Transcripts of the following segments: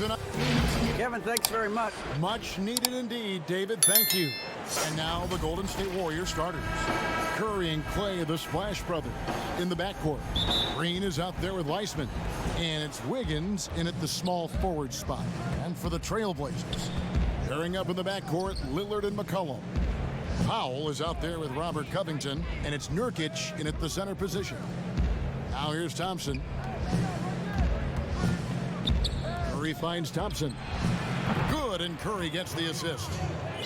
tonight. Kevin, thanks very much. Much needed indeed, David. Thank you. And now the Golden State Warriors starters. Curry and Clay, the Splash Brothers, in the backcourt. Green is out there with Weissman. And it's Wiggins in at the small forward spot. And for the Trailblazers, pairing up in the backcourt, Lillard and McCollum. Powell is out there with Robert Covington. And it's Nurkic in at the center position. Now here's Thompson. Curry finds Thompson. Good, and Curry gets the assist.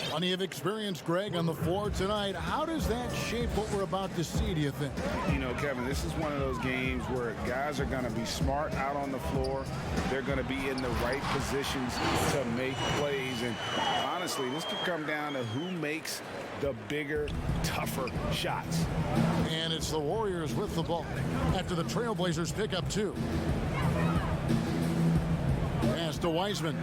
Plenty of experience, Greg, on the floor tonight. How does that shape what we're about to see, do you think? You know, Kevin, this is one of those games where guys are going to be smart out on the floor. They're going to be in the right positions to make plays. And honestly, this could come down to who makes the bigger, tougher shots. And it's the Warriors with the ball after the Trailblazers pick up two. Pass to Weissman.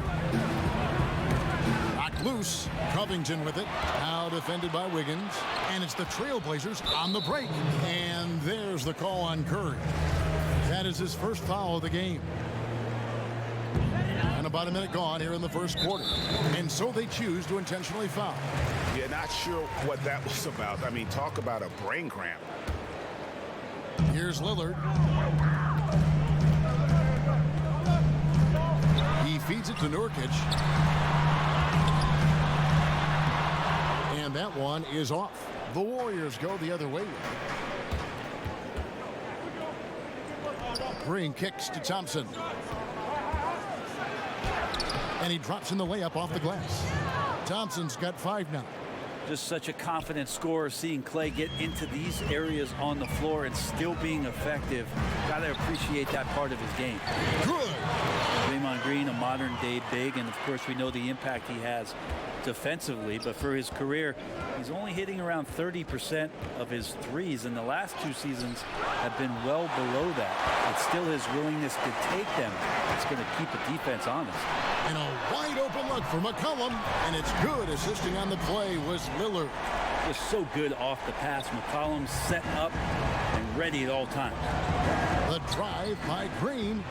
Knocked loose. Covington with it. Now defended by Wiggins. And it's the Trailblazers on the break. And there's the call on Curry. That is his first foul of the game. And about a minute gone here in the first quarter. And so they choose to intentionally foul. Yeah, not sure what that was about. I mean, talk about a brain cramp. Here's Lillard. He feeds it to Nurkic. And that one is off. The Warriors go the other way. Green kicks to Thompson. And he drops in the layup off the glass. Thompson's got 5 now. Just such a confident scorer, seeing Clay get into these areas on the floor and still being effective. Gotta appreciate that part of his game. Good. Draymond Green, a modern day big, and of course we know the impact he has defensively, but for his career he's only hitting around 30% of his threes, and the last 2 seasons have been well below that. It's still his willingness to take them that's going to keep the defense honest. And a wide open look for McCollum, and it's good. Assisting on the play was Lillard. Just so good off the pass. McCollum set up and ready at all times. The drive by Green.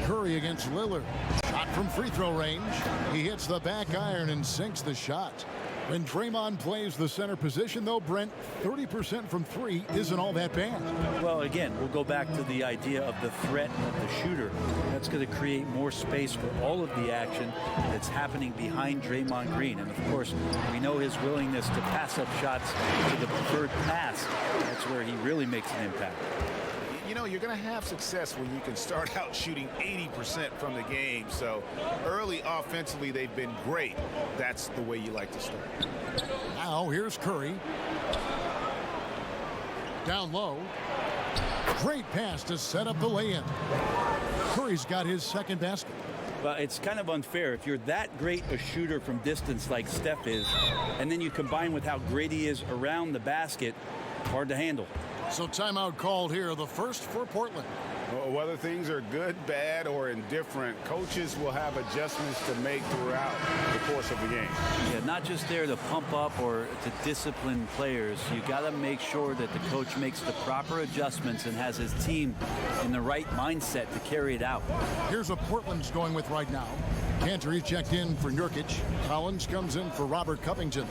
Curry against Lillard. Shot from free throw range. He hits the back iron and sinks the shot. When Draymond plays the center position, though, Brent, 30% from 3 isn't all that bad. Well, again, we'll go back to the idea of the threat of the shooter. That's going to create more space for all of the action that's happening behind Draymond Green. And, of course, we know his willingness to pass up shots to the preferred pass. That's where he really makes an impact. You know, you're going to have success when you can start out shooting 80% from the game. So early offensively, they've been great. That's the way you like to start. Now here's Curry. Down low. Great pass to set up the lay-in. Curry's got his second basket. Well, it's kind of unfair. If you're that great a shooter from distance like Steph is, and then you combine with how great he is around the basket, hard to handle. So timeout called here, the first for Portland. Well, whether things are good, bad, or indifferent, coaches will have adjustments to make throughout the course of the game. Yeah, not just there to pump up or to discipline players. You got to make sure that the coach makes the proper adjustments and has his team in the right mindset to carry it out. Here's what Portland's going with right now. Cantor's checked in for Nurkic. Collins comes in for Robert Covington.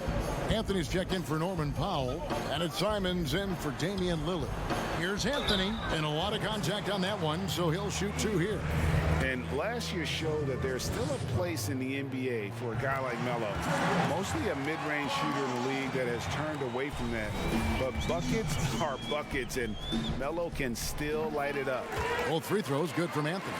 Anthony's checked in for Norman Powell. And it's Simon's in for Damian Lillard. Here's Anthony, and a lot of contact on that one, so he'll shoot 2 here. And last year showed that there's still a place in the NBA for a guy like Melo. Mostly a mid-range shooter in the league that has turned away from that. But buckets are buckets, and Melo can still light it up. Both free throws good from Anthony.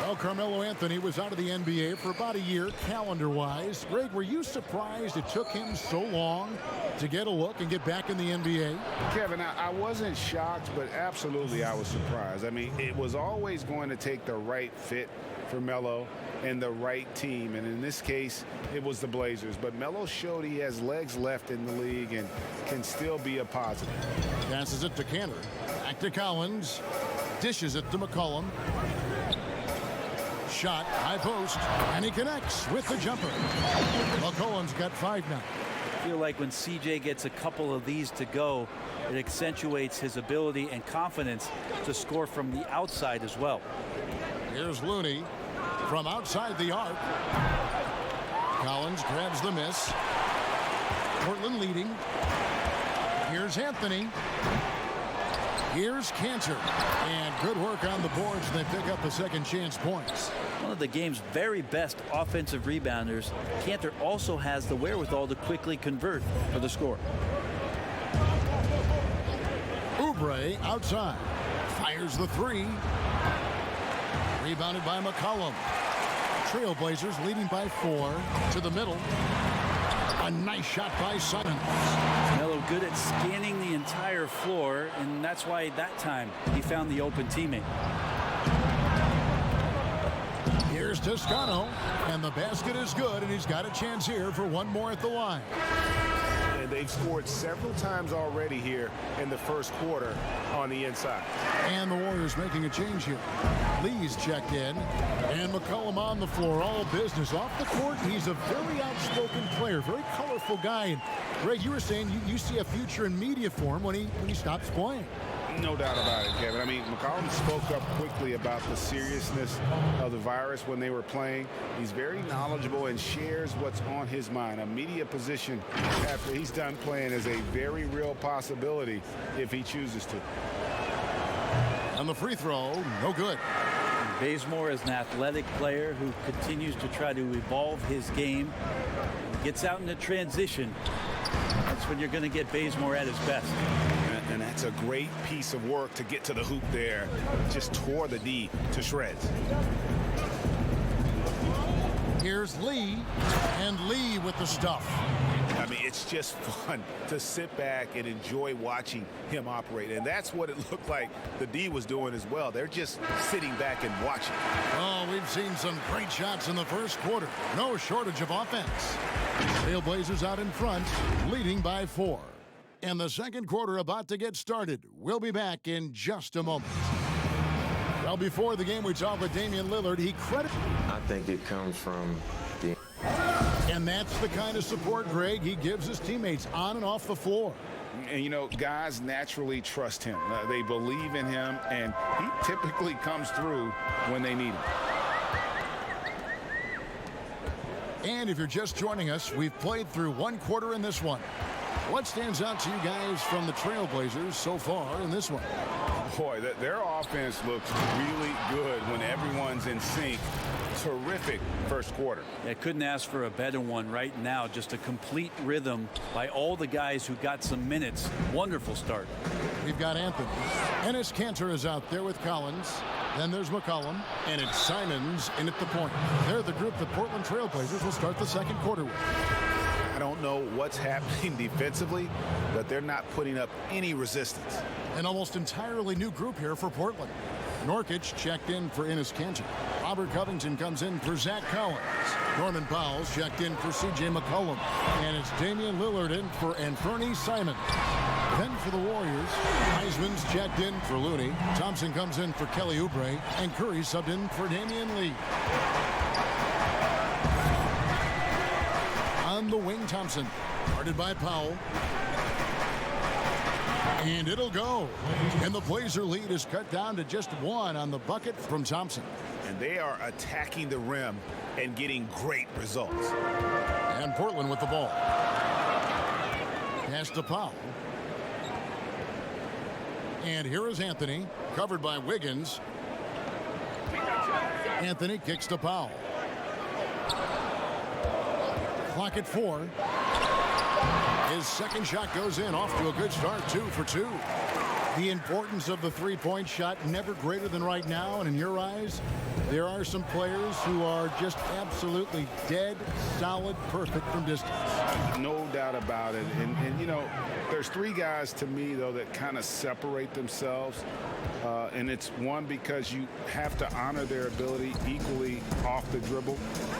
Well, Carmelo Anthony was out of the NBA for about a year, calendar-wise. Greg, were you surprised it took him so long to get a look and get back in the NBA? Kevin, I wasn't shocked, but absolutely I was surprised. I mean, it was always going to take the right fit for Melo and the right team. And in this case, it was the Blazers. But Melo showed he has legs left in the league and can still be a positive. Passes it to Cantor. Back to Collins. Dishes it to McCollum. Shot, high post, and he connects with the jumper. McCollum's got 5 now. I feel like when CJ gets a couple of these to go, it accentuates his ability and confidence to score from the outside as well. Here's Looney from outside the arc. Collins grabs the miss. Portland leading. Here's Anthony. Here's Cantor. And good work on the boards. They pick up the second chance points. One of the game's very best offensive rebounders, Cantor also has the wherewithal to quickly convert for the score. Oubre outside. Fires the three. Rebounded by McCollum. Trailblazers leading by 4 to the middle. A nice shot by Simons. Melo good at scanning the entire floor, and that's why that time he found the open teammate. Here's Toscano, and the basket is good, and he's got a chance here for one more at the line. And they've scored several times already here in the first quarter on the inside. And the Warriors making a change here. Lee's checked in, and McCollum on the floor, all business. Off the court, he's a very outspoken player, very colorful guy. And Greg, you were saying you see a future in media for him when he stops playing. No doubt about it, Kevin. I mean, McCollum spoke up quickly about the seriousness of the virus when they were playing. He's very knowledgeable and shares what's on his mind. A media position after he's done playing is a very real possibility if he chooses to. On the free throw, no good. Bazemore is an athletic player who continues to try to evolve his game. Gets out into transition. That's when you're going to get Bazemore at his best. And that's a great piece of work to get to the hoop there. Just tore the D to shreds. Here's Lee, and Lee with the stuff. I mean, it's just fun to sit back and enjoy watching him operate. And that's what it looked like the D was doing as well. They're just sitting back and watching. Oh, we've seen some great shots in the first quarter. No shortage of offense. Trailblazers out in front, leading by 4. And the second quarter about to get started. We'll be back in just a moment. Well, before the game, we talked with Damian Lillard. He credited. I think it comes from the... And that's the kind of support, Greg, he gives his teammates on and off the floor. And, you know, guys naturally trust him. They believe in him, and he typically comes through when they need him. And if you're just joining us, we've played through one quarter in this one. What stands out to you guys from the Trailblazers so far in this one? Boy, their offense looks really good when everyone's in sync. Terrific first quarter. I couldn't ask for a better one right now. Just a complete rhythm by all the guys who got some minutes. Wonderful start. We've got Anthony. Enes Kanter is out there with Collins. Then there's McCollum, and it's Simons in at the point. They're the group the Portland Trailblazers will start the second quarter with. I don't know what's happening defensively, but they're not putting up any resistance. An almost entirely new group here for Portland. Norkic checked in for Enes Kanter. Robert Covington comes in for Zach Collins. Norman Powell's checked in for C.J. McCollum. And it's Damian Lillard in for Anthony Simons. Then for the Warriors, Heisman's checked in for Looney. Thompson comes in for Kelly Oubre. And Curry subbed in for Damian Lee. On the wing, Thompson. Guarded by Powell. And it'll go. And the Blazer lead is cut down to just 1 on the bucket from Thompson. And they are attacking the rim and getting great results. And Portland with the ball. Pass to Powell. And here is Anthony, covered by Wiggins. Anthony kicks to Powell. Clock at 4. His second shot goes in, off to a good start, 2 for 2. The importance of the three-point shot never greater than right now, and in your eyes, there are some players who are just absolutely dead, solid, perfect from distance. No doubt about it. And you know, there's 3 guys to me, though, that kind of separate themselves. And it's one because you have to honor their ability equally off the dribble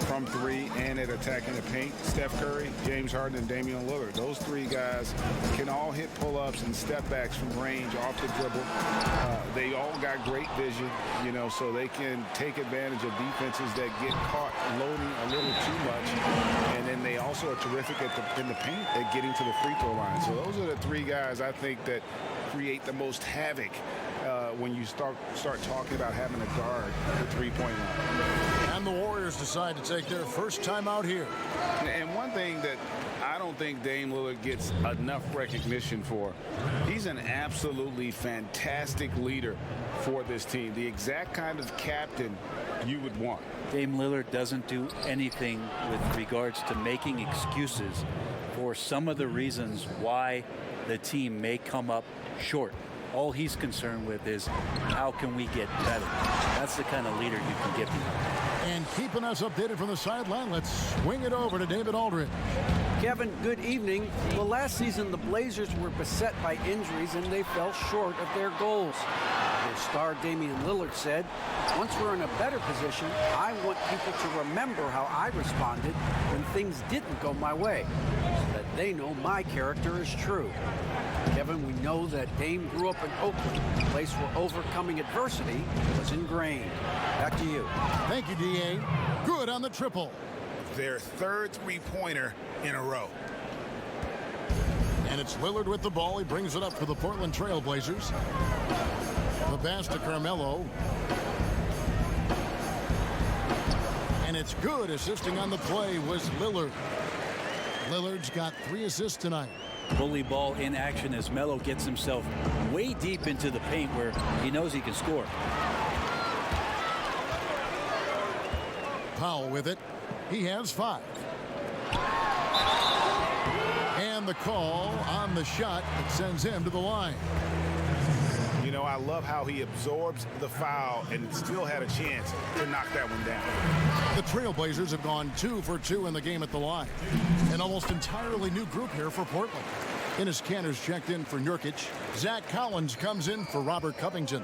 from three and at attacking the paint. Steph Curry, James Harden, and Damian Lillard. Those three guys can all hit pull-ups and step backs from range off the dribble. They all got great vision, you know, so they can take advantage of defenses that get caught loading a little too much. And then they also are terrific in the paint at getting to the free throw line. So those are the three guys I think that create the most havoc when you start talking about having a guard the three-point line. And the Warriors decide to take their first time out here. And one thing that I don't think Dame Lillard gets enough recognition for, he's an absolutely fantastic leader for this team. The exact kind of captain you would want. Dame Lillard doesn't do anything with regards to making excuses for some of the reasons why the team may come up short. All he's concerned with is how can we get better. That's the kind of leader you can get behind. And keeping us updated from the sideline, let's swing it over to David Aldridge. Kevin, good evening. Well, last season the Blazers were beset by injuries and they fell short of their goals. Their star Damian Lillard said, "Once we're in a better position, I want people to remember how I responded when things didn't go my way, so that they know my character is true." Kevin, we know that Dame grew up in Oakland, a place where overcoming adversity was ingrained. Back to you. Thank you, D.A. Good on the triple. Their third three-pointer in a row. And it's Lillard with the ball. He brings it up for the Portland Trail Blazers. The pass to Carmelo. And it's good. Assisting on the play was Lillard. Lillard's got 3 assists tonight. Bully ball in action as Melo gets himself way deep into the paint where he knows he can score. Powell with it. He has 5. And the call on the shot that sends him to the line. You know, I love how he absorbs the foul and still had a chance to knock that one down. The Trailblazers have gone 2 for 2 in the game at the line. An almost entirely new group here for Portland. Enes Kanter's checked in for Nurkic. Zach Collins comes in for Robert Covington.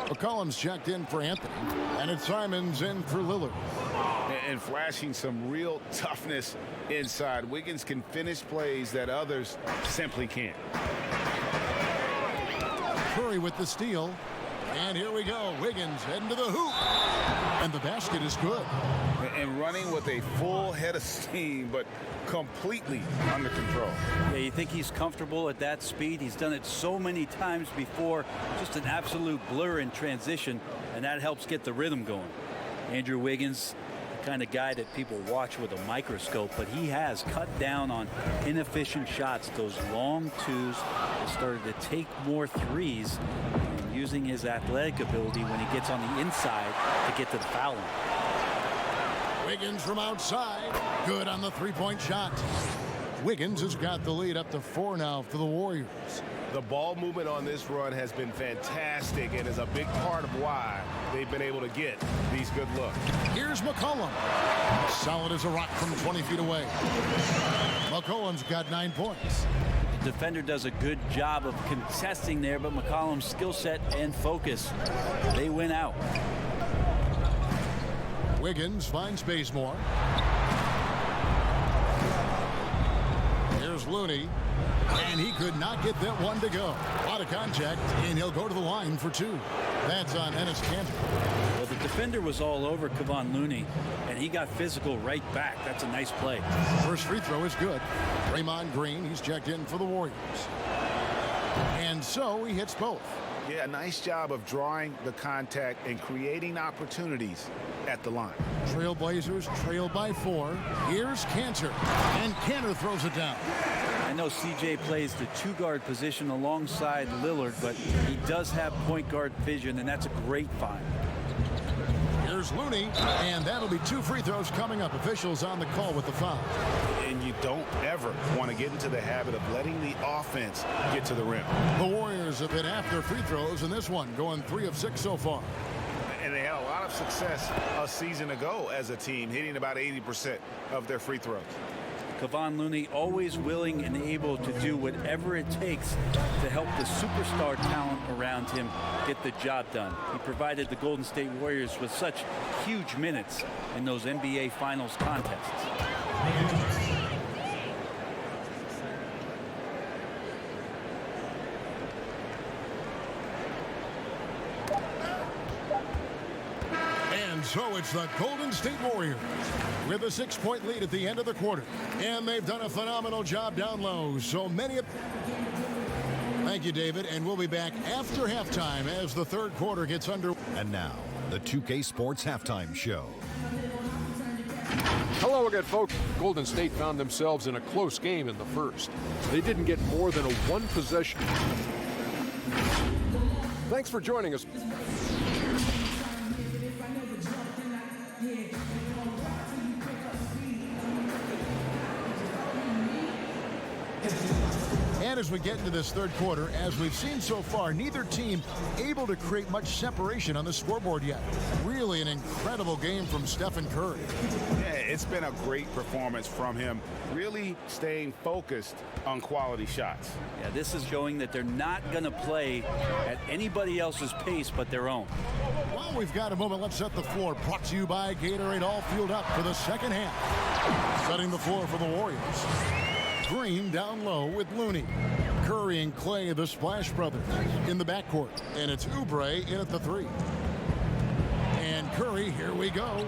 McCollum's checked in for Anthony. And it's Simons in for Lillard. And flashing some real toughness inside. Wiggins can finish plays that others simply can't. Curry with the steal. And here we go. Wiggins heading to the hoop. And the basket is good. And running with a full head of steam, but completely under control. Yeah, you think he's comfortable at that speed? He's done it so many times before. Just an absolute blur in transition, and that helps get the rhythm going. Andrew Wiggins, the kind of guy that people watch with a microscope, but he has cut down on inefficient shots, those long twos. He started to take more threes, and using his athletic ability when he gets on the inside to get to the foul line. Wiggins from outside. Good on the three-point shot. Wiggins has got the lead up to 4 now for the Warriors. The ball movement on this run has been fantastic and is a big part of why they've been able to get these good looks. Here's McCollum. Solid as a rock from 20 feet away. McCollum's got 9 points. The defender does a good job of contesting there, but McCollum's skill set and focus, they win out. Wiggins finds Bazemore. Here's Looney. And he could not get that one to go. Out of contact, and he'll go to the line for 2. That's on Enes Kanter. Well, the defender was all over Kevon Looney, and he got physical right back. That's a nice play. First free throw is good. Draymond Green, he's checked in for the Warriors. And so he hits both. Yeah, nice job of drawing the contact and creating opportunities at the line. Trailblazers trail by 4. Here's Kanter. And Kanter throws it down. I know CJ plays the 2-guard position alongside Lillard, but he does have point guard vision, and that's a great find. Here's Looney, and that'll be 2 free throws coming up. Officials on the call with the foul. And you don't ever want to get into the habit of letting the offense get to the rim. The Warriors have been after free throws in this one, going 3 of 6 so far. And they had a lot of success a season ago as a team, hitting about 80% of their free throws. Kevon Looney always willing and able to do whatever it takes to help the superstar talent around him get the job done. He provided the Golden State Warriors with such huge minutes in those NBA Finals contests. So it's the Golden State Warriors with a 6-point lead at the end of the quarter. And they've done a phenomenal job down low. So many of... Thank you, David. And we'll be back after halftime as the third quarter gets under. And now, the 2K Sports Halftime Show. Hello again, folks. Golden State found themselves in a close game in the first. They didn't get more than a one possession. Thanks for joining us. And as we get into this third quarter, as we've seen so far, neither team able to create much separation on the scoreboard yet. Really an incredible game from Steph Curry. Yeah, it's been a great performance from him, really staying focused on quality shots. Yeah, this is showing that they're not going to play at anybody else's pace but their own. Well, we've got a moment. Let's set the floor. Brought to you by Gatorade, all fueled up for the second half. Setting the floor for the Warriors. Green down low with Looney. Curry and Clay, the Splash Brothers, in the backcourt. And it's Oubre in at the 3. And Curry, here we go.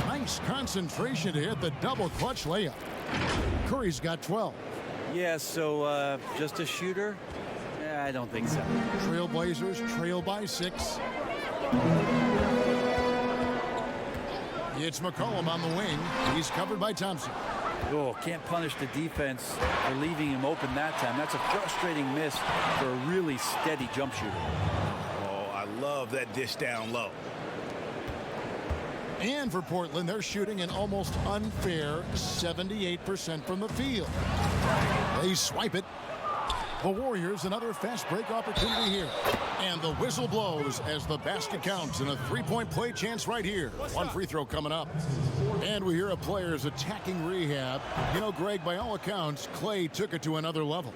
Nice concentration to hit the double clutch layup. Curry's got 12. Yeah, so just a shooter? Yeah, I don't think so. Trailblazers trail by 6. It's McCollum on the wing. He's covered by Thompson. Oh, can't punish the defense for leaving him open that time. That's a frustrating miss for a really steady jump shooter. Oh, I love that dish down low. And for Portland, they're shooting an almost unfair 78% from the field. They swipe it. The Warriors, another fast break opportunity here. And the whistle blows as the basket counts and a 3-point play chance right here. One free throw coming up. And we hear a player's attacking rehab. You know, Greg, by all accounts, Clay took it to another level.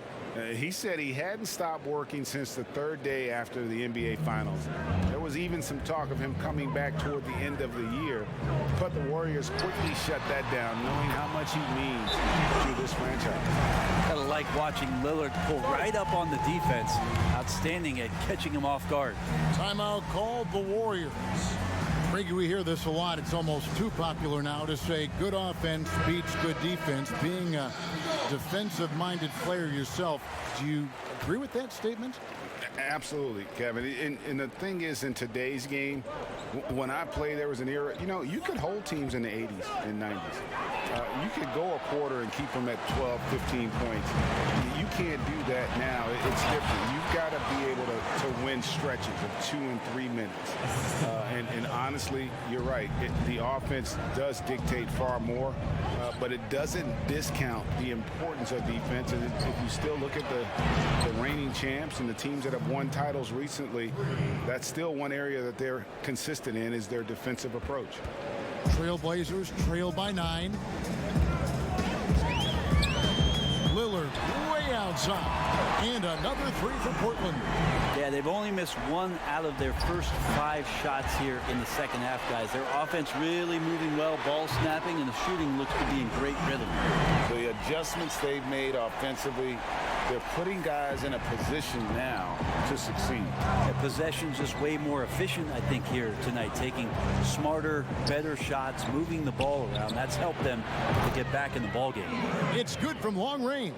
He said he hadn't stopped working since the third day after the NBA Finals. There was even some talk of him coming back toward the end of the year, but the Warriors quickly shut that down, knowing how much he means to this franchise. Kind of like watching Lillard pull right up on the defense. Outstanding at catching him off guard. Timeout called the Warriors. Frankie, we hear this a lot. It's almost too popular now to say good offense beats good defense. Being a defensive-minded player yourself, do you agree with that statement? Absolutely, Kevin. And the thing is, in today's game, when I played, there was an era, you know, you could hold teams in the 80s and 90s. You could go a quarter and keep them at 12, 15 points. You can't do that now. It's different. You've got to be able to win stretches of 2 and 3 minutes. And honestly, you're right. The offense does dictate far more, but it doesn't discount the importance of defense. And if you still look at the reigning champs and the teams that have won titles recently, that's still one area that they're consistent in, is their defensive approach. Trailblazers trail by 9. Lillard way outside. And another 3 for Portland. Yeah, they've only missed 1 out of their first 5 shots here in the second half, guys. Their offense really moving well, ball snapping, and the shooting looks to be in great rhythm. The adjustments they've made offensively, they're putting guys in a position now to succeed. Yeah, possession's just way more efficient, I think, here tonight. Taking smarter, better shots, moving the ball around. That's helped them to get back in the ball game. It's good from long range.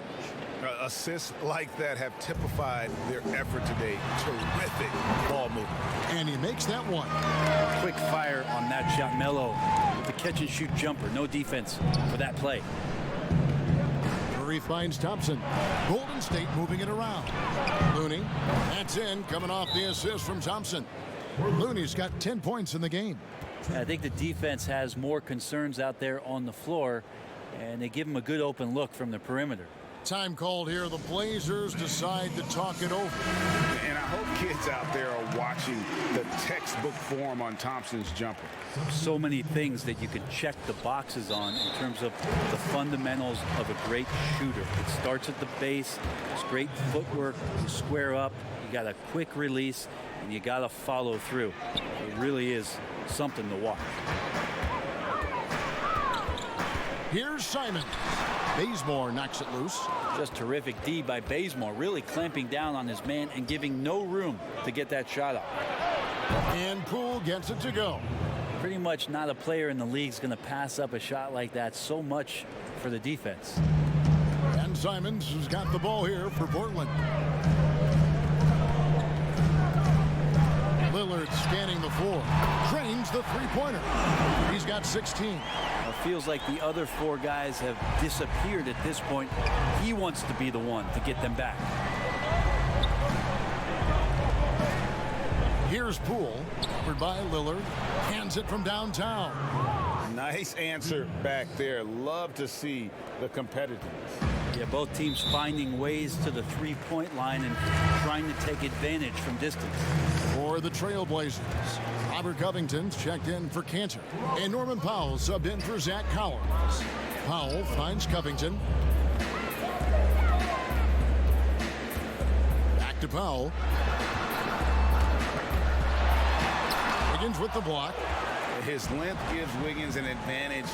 Assists like that have typified their effort today. Terrific ball movement. And he makes that one. Quick fire on that shot. Melo with the catch-and-shoot jumper. No defense for that play. Curry finds Thompson. Golden State moving it around. Looney, that's in, coming off the assist from Thompson. Looney's got 10 points in the game. I think the defense has more concerns out there on the floor, and they give him a good open look from the perimeter. Time called here. The Blazers decide to talk it over. And I hope kids out there are watching the textbook form on Thompson's jumper. So many things that you can check the boxes on in terms of the fundamentals of a great shooter. It starts at the base. It's great footwork. You square up. You got a quick release, and you got to follow through. It really is something to watch. Here's Simon. Bazemore knocks it loose. Just terrific D by Bazemore, really clamping down on his man and giving no room to get that shot up. And Poole gets it to go. Pretty much not a player in the league is going to pass up a shot like that. So much for the defense. And Simons has got the ball here for Portland. Lillard scanning the floor. Drains the three-pointer. He's got 16. It feels like the other four guys have disappeared at this point. He wants to be the one to get them back. Here's Poole, covered by Lillard. Hands it from downtown. Nice answer back there. Love to see the competitiveness. Yeah, both teams finding ways to the three-point line and trying to take advantage from distance. For the Trailblazers, Robert Covington's checked in for Cantor. And Norman Powell subbed in for Zach Collins. Powell finds Covington. Back to Powell. Wiggins with the block. His length gives Wiggins an advantage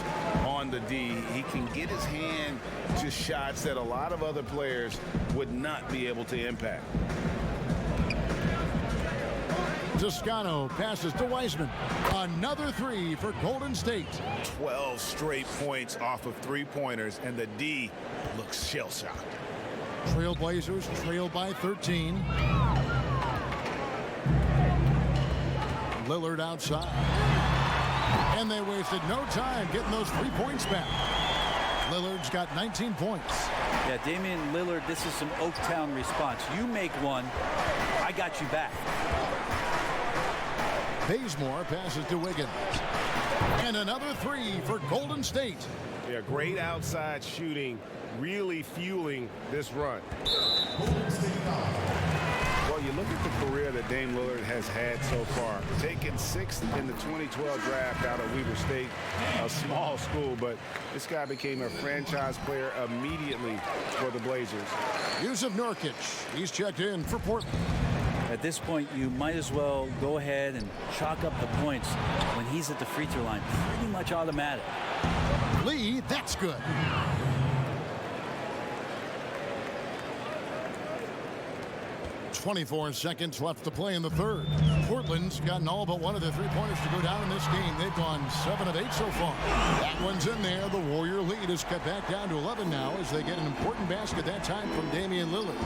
on the D. He can get his hand to shots that a lot of other players would not be able to impact. Toscano passes to Wiseman. Another three for Golden State. 12 straight points off of three-pointers, and the D looks shell-shocked. Trailblazers trail by 13. Lillard outside. And they wasted no time getting those 3 points back. Lillard's got 19 points. Yeah, Damian Lillard, this is some Oaktown response. You make one, I got you back. Bazemore passes to Wiggins. And another three for Golden State. Yeah, great outside shooting, really fueling this run. Well, you look at the career that Dame Lillard has had so far. Taken 6th in the 2012 draft out of Weber State, a small school, but this guy became a franchise player immediately for the Blazers. Yusuf Nurkic, he's checked in for Portland. At this point, you might as well go ahead and chalk up the points when he's at the free throw line. Pretty much automatic. Lee, that's good. .24 seconds left to play in the third. Portland's gotten all but one of their three-pointers to go down in this game. They've gone 7 of 8 so far. That one's in there. The Warrior lead is cut back down to 11 now as they get an important basket that time from Damian Lillard.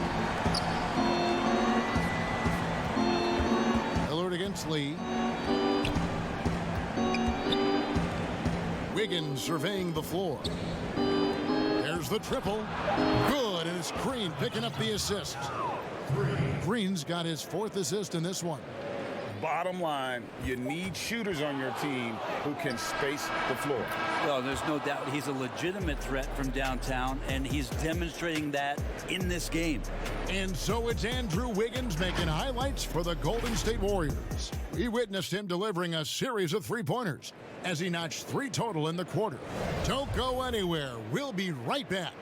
Lillard against Lee. Wiggins surveying the floor. There's the triple. Good, and it's Green picking up the assist. Green's got his 4th assist in this one. Bottom line, you need shooters on your team who can space the floor. Well, there's no doubt he's a legitimate threat from downtown, and he's demonstrating that in this game. And so it's Andrew Wiggins making highlights for the Golden State Warriors. We witnessed him delivering a series of three-pointers as he notched 3 total in the quarter. Don't go anywhere. We'll be right back.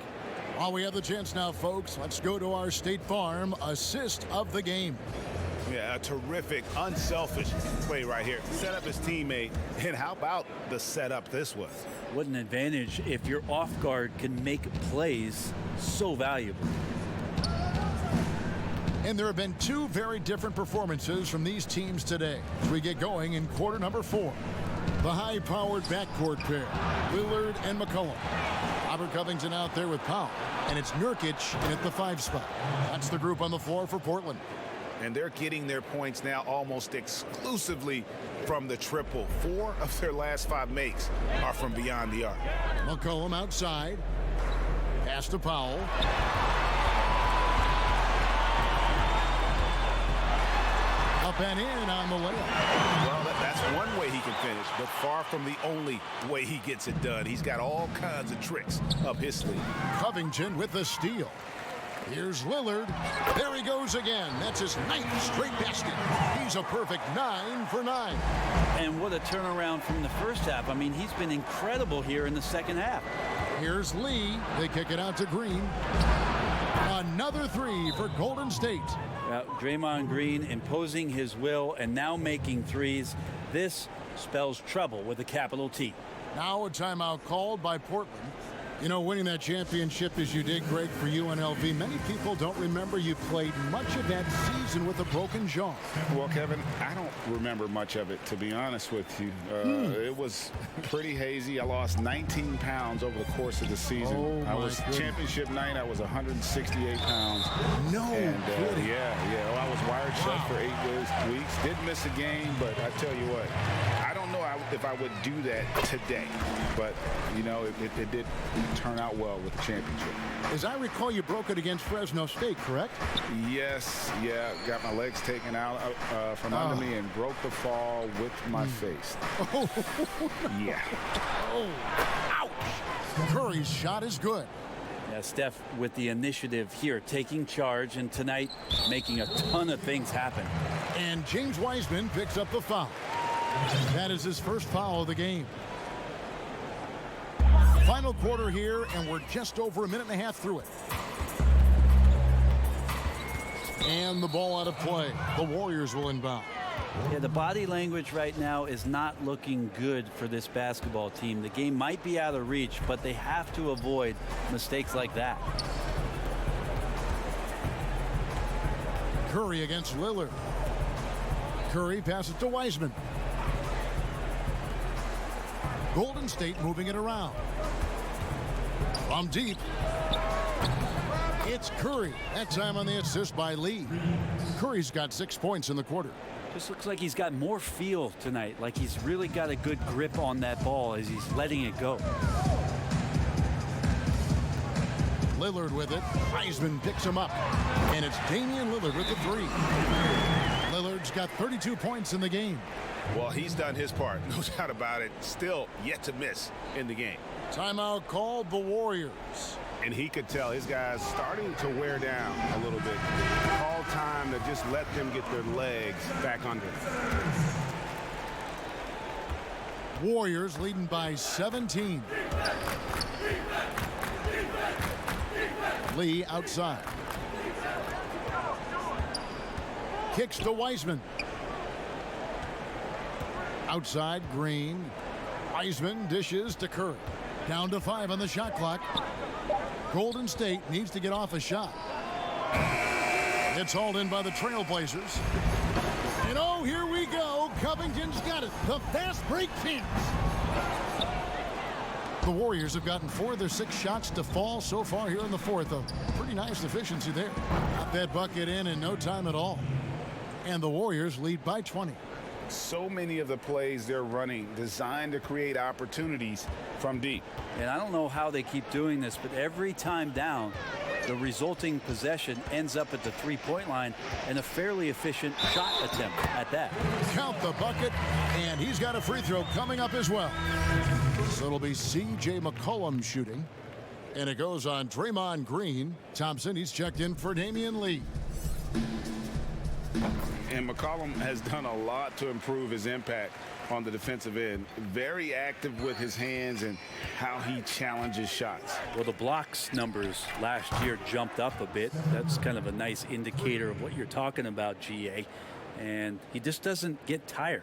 While we have the chance now, folks, let's go to our State Farm assist of the game. Yeah, a terrific, unselfish play right here. Set up his teammate, and how about the setup this was? What an advantage if your off guard can make plays so valuable. And there have been 2 very different performances from these teams today as we get going in quarter number 4. The high-powered backcourt pair, Lillard and McCollum. Robert Covington out there with Powell, and it's Nurkic in at the 5 spot. That's the group on the floor for Portland. And they're getting their points now almost exclusively from the triple. 4 of their last 5 makes are from beyond the arc. McCollum outside. Pass to Powell. Up and in on the layup. Well, that's one way he can finish, but far from the only way he gets it done. He's got all kinds of tricks up his sleeve. Covington with the steal. Here's Lillard. There he goes again. That's his 9th straight basket. He's a perfect 9 for 9. And what a turnaround from the first half. I mean, he's been incredible here in the second half. Here's Lee. They kick it out to Green. Another 3 for Golden State. Draymond Green imposing his will and now making threes. This spells trouble with a capital T. Now a timeout called by Portland. You know, winning that championship as you did, Greg, for UNLV, many people don't remember you played much of that season with a broken jaw. Well, Kevin, I don't remember much of it, to be honest with you. It was pretty hazy. I lost 19 pounds over the course of the season. I was championship night. I was 168 pounds. No. And yeah. Well, I was wired shut for 8 weeks. Didn't miss a game, but I tell you what, I don't know if I would do that today. But, you know, it did turn out well with the championship. As I recall, you broke it against Fresno State, correct? Yes, yeah. Got my legs taken out from under me and broke the fall with my face. Yeah. Oh, ouch. Curry's shot is good. Yeah, Steph with the initiative here, taking charge, and tonight making a ton of things happen. And James Wiseman picks up the foul. That is his first foul of the game. Final quarter here, and we're just over a minute and a half through it. And the ball out of play. The Warriors will inbound. Yeah, the body language right now is not looking good for this basketball team. The game might be out of reach, but they have to avoid mistakes like that. Curry against Lillard. Curry passes to Wiseman. Golden State moving it around. From deep. It's Curry. That time on the assist by Lee. Curry's got 6 points in the quarter. Just looks like he's got more feel tonight, like he's really got a good grip on that ball as he's letting it go. Lillard with it. Wiseman picks him up. And it's Damian Lillard with the 3. Lillard's got 32 points in the game. Well, he's done his part, no doubt about it. Still yet to miss in the game. Timeout called the Warriors. And he could tell his guys starting to wear down a little bit. Call time to just let them get their legs back under. Warriors leading by 17. Lee outside. Kicks to Wiseman. Outside, Green. Wiseman dishes to Curry. Down to 5 on the shot clock. Golden State needs to get off a shot. It's hauled in by the Trailblazers. And oh, here we go. Covington's got it. The fast break chance. The Warriors have gotten 4 of their 6 shots to fall so far here in the fourth. A pretty nice efficiency there. Got that bucket in no time at all. And the Warriors lead by 20. So many of the plays they're running designed to create opportunities from deep. And I don't know how they keep doing this, but every time down, the resulting possession ends up at the three-point line and a fairly efficient shot attempt at that. Count the bucket, and he's got a free throw coming up as well. So it'll be C.J. McCollum shooting. And it goes on Draymond Green. Thompson, he's checked in for Damian Lee. And McCollum has done a lot to improve his impact on the defensive end. Very active with his hands and how he challenges shots. Well, the blocks numbers last year jumped up a bit. That's kind of a nice indicator of what you're talking about, GA. And he just doesn't get tired.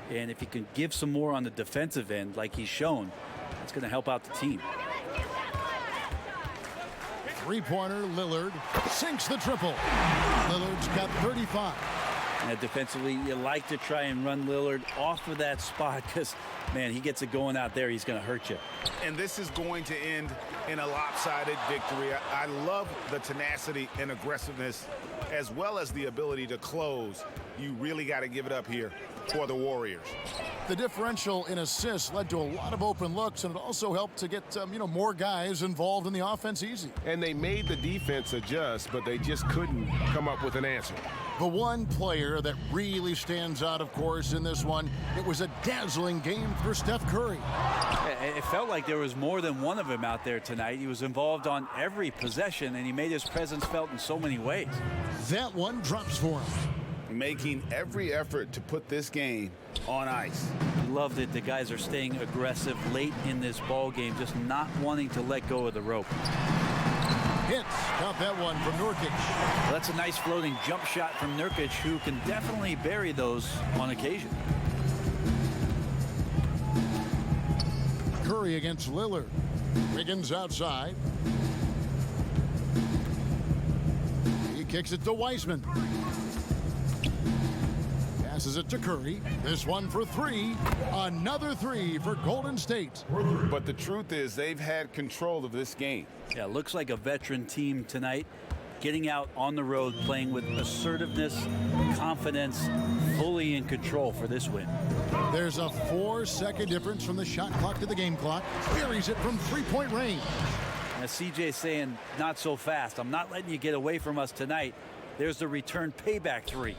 And if he can give some more on the defensive end like he's shown, it's going to help out the team. Three-pointer, Lillard sinks the triple. Lillard's got 35. Defensively, you like to try and run Lillard off of that spot because, man, he gets it going out there, he's going to hurt you. And this is going to end in a lopsided victory. I love the tenacity and aggressiveness as well as the ability to close. You really got to give it up here for the Warriors. The differential in assists led to a lot of open looks, and it also helped to get more guys involved in the offense easy. And they made the defense adjust, but they just couldn't come up with an answer. The one player that really stands out, of course, in this one, it was a dazzling game for Steph Curry. It felt like there was more than one of him out there tonight. He was involved on every possession, and he made his presence felt in so many ways. That one drops for him. Making every effort to put this game on ice. Love that the guys are staying aggressive late in this ball game, just not wanting to let go of the rope. Hits. Got that one from Nurkic. Well, that's a nice floating jump shot from Nurkic, who can definitely bury those on occasion. Curry against Lillard. Wiggins outside. He kicks it to Wiseman. Passes it to Curry. This one for three. Another three for Golden State. But the truth is they've had control of this game. Yeah, looks like a veteran team tonight, getting out on the road, playing with assertiveness, confidence, fully in control for this win. There's a 4-second difference from the shot clock to the game clock. Buries it from three-point range. As CJ saying, not so fast. I'm not letting you get away from us tonight. There's the return payback three.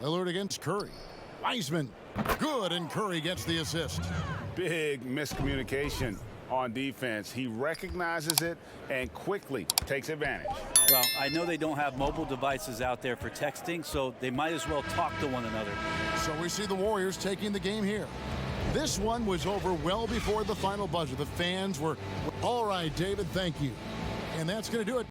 Lillard against Curry. Wiseman. Good, and Curry gets the assist. Big miscommunication on defense. He recognizes it and quickly takes advantage. Well, I know they don't have mobile devices out there for texting, so they might as well talk to one another. So we see the Warriors taking the game here. This one was over well before the final buzzer. The fans were, all right, David, thank you. And that's going to do it.